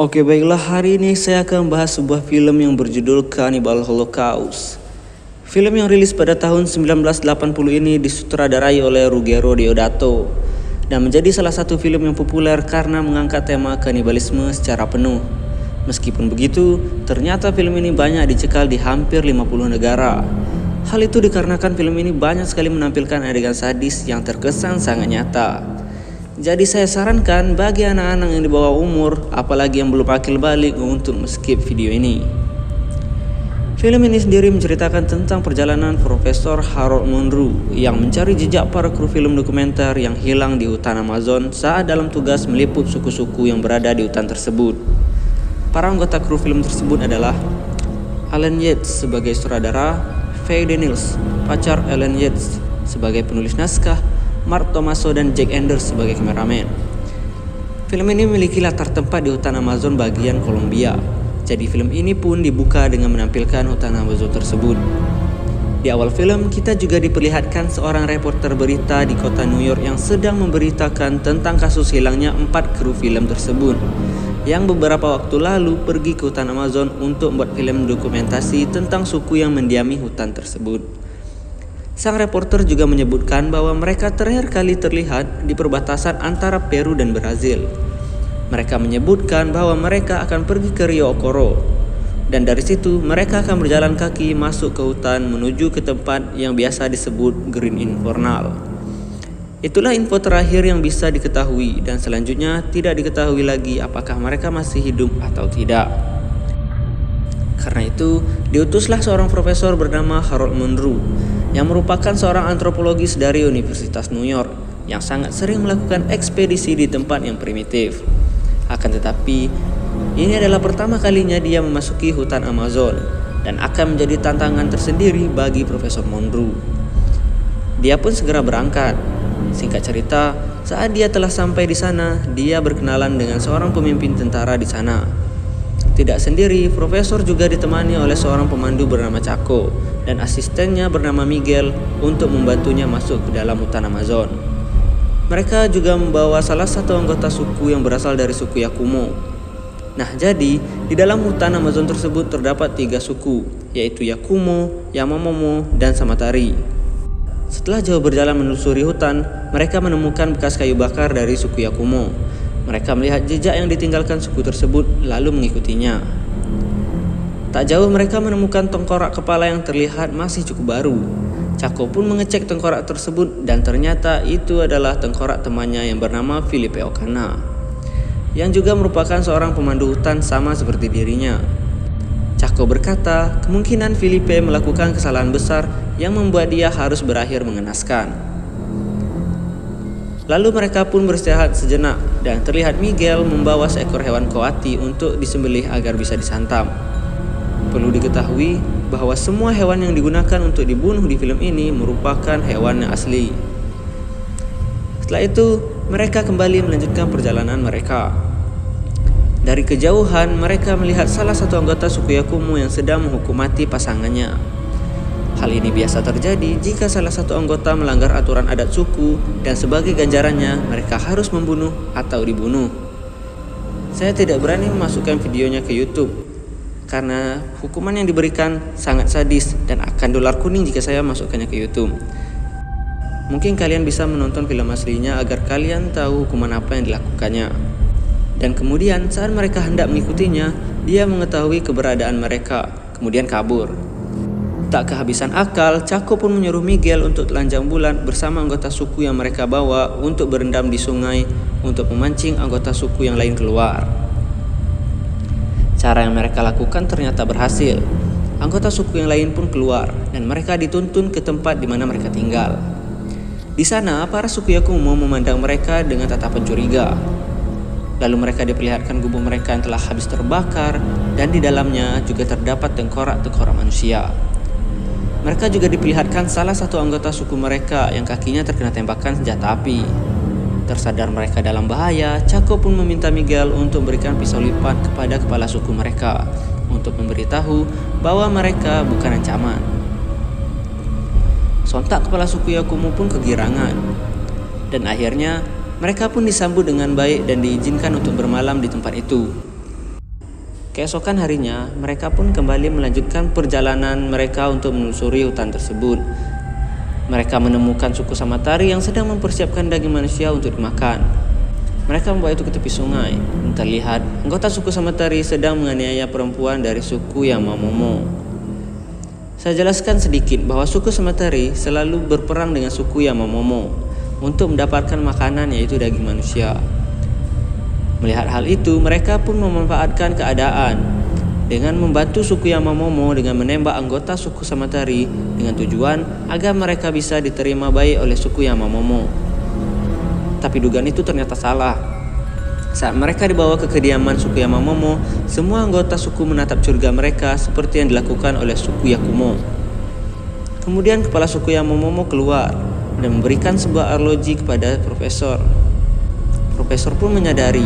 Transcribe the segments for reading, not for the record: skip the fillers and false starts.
Oke baiklah, hari ini saya akan bahas sebuah film yang berjudul Cannibal Holocaust. Film yang rilis pada tahun 1980 ini disutradarai oleh Ruggero Deodato dan menjadi salah satu film yang populer karena mengangkat tema kanibalisme secara penuh. Meskipun begitu, ternyata film ini banyak dicekal di hampir 50 negara. Hal itu dikarenakan film ini banyak sekali menampilkan adegan sadis yang terkesan sangat nyata. Jadi saya sarankan bagi anak-anak yang di bawah umur, apalagi yang belum akil balik, untuk skip video ini. Film ini sendiri menceritakan tentang perjalanan Profesor Harold Monroe yang mencari jejak para kru film dokumenter yang hilang di hutan Amazon saat dalam tugas meliput suku-suku yang berada di hutan tersebut. Para anggota kru film tersebut adalah Alan Yates sebagai sutradara, Faye Daniels, pacar Alan Yates, sebagai penulis naskah, Mark Tomaso dan Jack Enders sebagai kameramen. Film ini memiliki latar tempat di hutan Amazon bagian Kolombia. Jadi film ini pun dibuka dengan menampilkan hutan Amazon tersebut. Di awal film kita juga diperlihatkan seorang reporter berita di kota New York yang sedang memberitakan tentang kasus hilangnya 4 kru film tersebut, yang beberapa waktu lalu pergi ke hutan Amazon untuk membuat film dokumentasi tentang suku yang mendiami hutan tersebut. Sang reporter juga menyebutkan bahwa mereka terakhir kali terlihat di perbatasan antara Peru dan Brazil. Mereka menyebutkan bahwa mereka akan pergi ke Rio Ocoro, dan dari situ mereka akan berjalan kaki masuk ke hutan menuju ke tempat yang biasa disebut Green Infernal. Itulah info terakhir yang bisa diketahui, dan selanjutnya tidak diketahui lagi apakah mereka masih hidup atau tidak. Karena itu, diutuslah seorang profesor bernama Harold Monroe yang merupakan seorang antropologis dari Universitas New York yang sangat sering melakukan ekspedisi di tempat yang primitif. Akan tetapi, ini adalah pertama kalinya dia memasuki hutan Amazon dan akan menjadi tantangan tersendiri bagi Profesor Monroe. Dia pun segera berangkat. Singkat cerita, saat dia telah sampai di sana, dia berkenalan dengan seorang pemimpin tentara di sana. Tidak sendiri, Profesor juga ditemani oleh seorang pemandu bernama Chaco dan asistennya bernama Miguel untuk membantunya masuk ke dalam hutan Amazon. Mereka juga membawa salah satu anggota suku yang berasal dari suku Yakumo. Nah, jadi di dalam hutan Amazon tersebut terdapat 3 suku, yaitu Yakumo, Yamamomo, dan Samatari. Setelah jauh berjalan menelusuri hutan, mereka menemukan bekas kayu bakar dari suku Yakumo. Mereka melihat jejak yang ditinggalkan suku tersebut lalu mengikutinya. Tak jauh mereka menemukan tengkorak kepala yang terlihat masih cukup baru. Chaco pun mengecek tengkorak tersebut dan ternyata itu adalah tengkorak temannya yang bernama Felipe Ocana, yang juga merupakan seorang pemandu hutan sama seperti dirinya. Chaco berkata kemungkinan Felipe melakukan kesalahan besar yang membuat dia harus berakhir mengenaskan. Lalu mereka pun beristirahat sejenak dan terlihat Miguel membawa seekor hewan koati untuk disembelih agar bisa disantap. Perlu diketahui bahwa semua hewan yang digunakan untuk dibunuh di film ini merupakan hewan yang asli. Setelah itu, mereka kembali melanjutkan perjalanan mereka. Dari kejauhan, mereka melihat salah satu anggota suku Yakumo yang sedang menghukum mati pasangannya. Hal ini biasa terjadi jika salah satu anggota melanggar aturan adat suku dan sebagai ganjarannya mereka harus membunuh atau dibunuh. Saya tidak berani memasukkan videonya ke YouTube karena hukuman yang diberikan sangat sadis dan akan dolar kuning jika saya masukkannya ke YouTube. Mungkin kalian bisa menonton film aslinya agar kalian tahu hukuman apa yang dilakukannya. Dan kemudian saat mereka hendak mengikutinya, dia mengetahui keberadaan mereka, kemudian kabur. Tak kehabisan akal, Chaco pun menyuruh Miguel untuk telanjang bulat bersama anggota suku yang mereka bawa untuk berendam di sungai untuk memancing anggota suku yang lain keluar. Cara yang mereka lakukan ternyata berhasil. Anggota suku yang lain pun keluar dan mereka dituntun ke tempat di mana mereka tinggal. Di sana, para suku Yakumo memandang mereka dengan tatapan curiga. Lalu mereka diperlihatkan gubuk mereka yang telah habis terbakar dan di dalamnya juga terdapat tengkorak-tengkorak manusia. Mereka juga diperlihatkan salah satu anggota suku mereka yang kakinya terkena tembakan senjata api. Tersadar mereka dalam bahaya, Chaco pun meminta Miguel untuk memberikan pisau lipat kepada kepala suku mereka untuk memberitahu bahwa mereka bukan ancaman. Sontak kepala suku Yakumo pun kegirangan, dan akhirnya mereka pun disambut dengan baik dan diizinkan untuk bermalam di tempat itu. Keesokan harinya, mereka pun kembali melanjutkan perjalanan mereka untuk menelusuri hutan tersebut. Mereka menemukan suku Samatari yang sedang mempersiapkan daging manusia untuk dimakan. Mereka membawa itu ke tepi sungai. Terlihat anggota suku Samatari sedang menganiaya perempuan dari suku Yamamomo. Saya jelaskan sedikit bahwa suku Samatari selalu berperang dengan suku Yamamomo untuk mendapatkan makanan, yaitu daging manusia. Melihat hal itu, mereka pun memanfaatkan keadaan dengan membantu suku Yamamomo dengan menembak anggota suku Samatari dengan tujuan agar mereka bisa diterima baik oleh suku Yamamomo. Tapi dugaan itu ternyata salah. Saat mereka dibawa ke kediaman suku Yamamomo, semua anggota suku menatap curiga mereka seperti yang dilakukan oleh suku Yakumo. Kemudian kepala suku Yamamomo keluar dan memberikan sebuah arloji kepada profesor. Profesor pun menyadari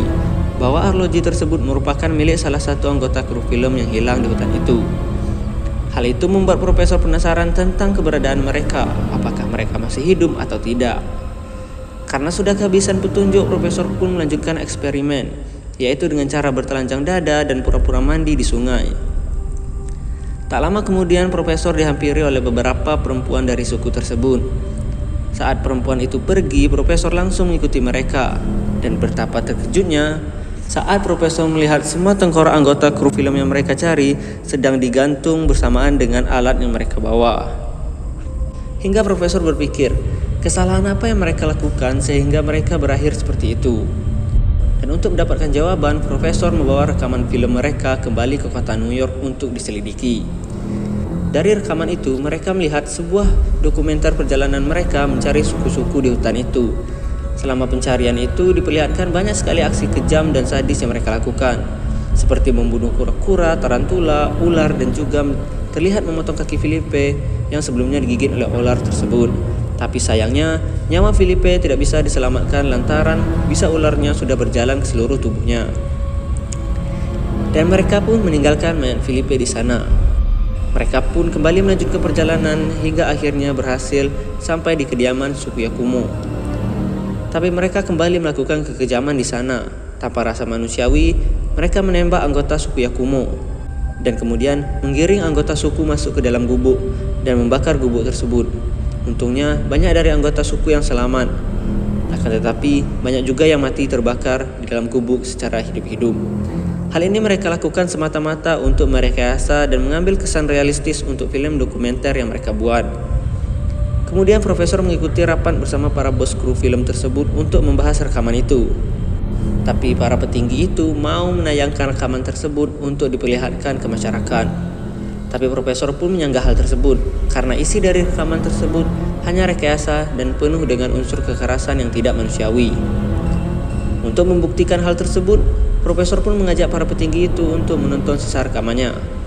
bahwa arloji tersebut merupakan milik salah satu anggota kru film yang hilang di hutan itu. Hal itu membuat profesor penasaran tentang keberadaan mereka, apakah mereka masih hidup atau tidak. Karena sudah kehabisan petunjuk, profesor pun melanjutkan eksperimen, yaitu dengan cara bertelanjang dada dan pura-pura mandi di sungai. Tak lama kemudian, profesor dihampiri oleh beberapa perempuan dari suku tersebut. Saat perempuan itu pergi, profesor langsung mengikuti mereka. Dan betapa terkejutnya saat profesor melihat semua tengkorak anggota kru film yang mereka cari sedang digantung bersamaan dengan alat yang mereka bawa. Hingga profesor berpikir, kesalahan apa yang mereka lakukan sehingga mereka berakhir seperti itu. Dan untuk mendapatkan jawaban, profesor membawa rekaman film mereka kembali ke kota New York untuk diselidiki. Dari rekaman itu, mereka melihat sebuah dokumenter perjalanan mereka mencari suku-suku di hutan itu. Selama pencarian itu diperlihatkan banyak sekali aksi kejam dan sadis yang mereka lakukan, seperti membunuh kura-kura, tarantula, ular, dan juga terlihat memotong kaki Felipe yang sebelumnya digigit oleh ular tersebut. Tapi sayangnya, nyawa Felipe tidak bisa diselamatkan lantaran bisa ularnya sudah berjalan ke seluruh tubuhnya. Dan mereka pun meninggalkan mayat Felipe di sana. Mereka pun kembali melanjutkan perjalanan hingga akhirnya berhasil sampai di kediaman suku Yakumo. Tapi mereka kembali melakukan kekejaman di sana. Tanpa rasa manusiawi, mereka menembak anggota suku Yakumo dan kemudian menggiring anggota suku masuk ke dalam gubuk dan membakar gubuk tersebut. Untungnya banyak dari anggota suku yang selamat. Akan tetapi banyak juga yang mati terbakar di dalam gubuk secara hidup-hidup. Hal ini mereka lakukan semata-mata untuk merekayasa dan mengambil kesan realistis untuk film dokumenter yang mereka buat. Kemudian profesor mengikuti rapat bersama para bos kru film tersebut untuk membahas rekaman itu. Tapi para petinggi itu mau menayangkan rekaman tersebut untuk diperlihatkan ke masyarakat. Tapi profesor pun menyanggah hal tersebut karena isi dari rekaman tersebut hanya rekayasa dan penuh dengan unsur kekerasan yang tidak manusiawi. Untuk membuktikan hal tersebut, profesor pun mengajak para petinggi itu untuk menonton sisa rekamannya.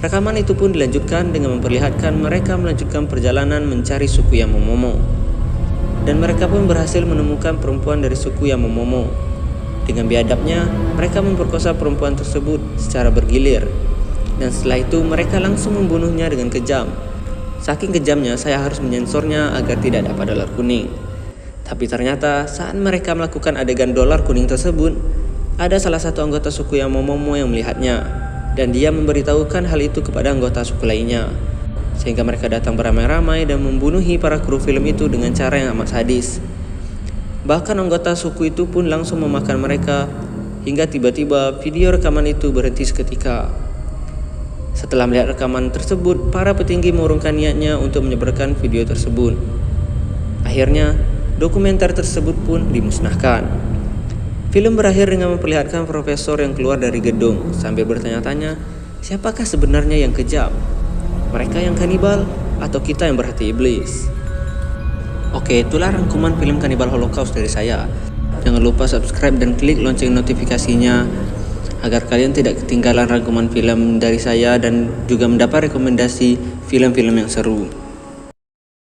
Rekaman itu pun dilanjutkan dengan memperlihatkan mereka melanjutkan perjalanan mencari suku Yamamomo. Dan mereka pun berhasil menemukan perempuan dari suku Yamamomo. Dengan biadabnya, mereka memperkosa perempuan tersebut secara bergilir. Dan setelah itu mereka langsung membunuhnya dengan kejam. Saking kejamnya, saya harus menyensornya agar tidak dapat dolar kuning. Tapi ternyata saat mereka melakukan adegan dolar kuning tersebut, ada salah satu anggota suku Yamamomo yang melihatnya. Dan dia memberitahukan hal itu kepada anggota suku lainnya. Sehingga mereka datang beramai-ramai dan membunuhi para kru film itu dengan cara yang amat sadis. Bahkan anggota suku itu pun langsung memakan mereka. Hingga tiba-tiba video rekaman itu berhenti seketika. Setelah melihat rekaman tersebut, para petinggi mengurungkan niatnya untuk menyebarkan video tersebut. Akhirnya, dokumenter tersebut pun dimusnahkan. Film berakhir dengan memperlihatkan profesor yang keluar dari gedung sambil bertanya-tanya, siapakah sebenarnya yang kejam? Mereka yang kanibal atau kita yang berhati iblis? Oke, itulah rangkuman film Kanibal Holocaust dari saya. Jangan lupa subscribe dan klik lonceng notifikasinya agar kalian tidak ketinggalan rangkuman film dari saya dan juga mendapat rekomendasi film-film yang seru.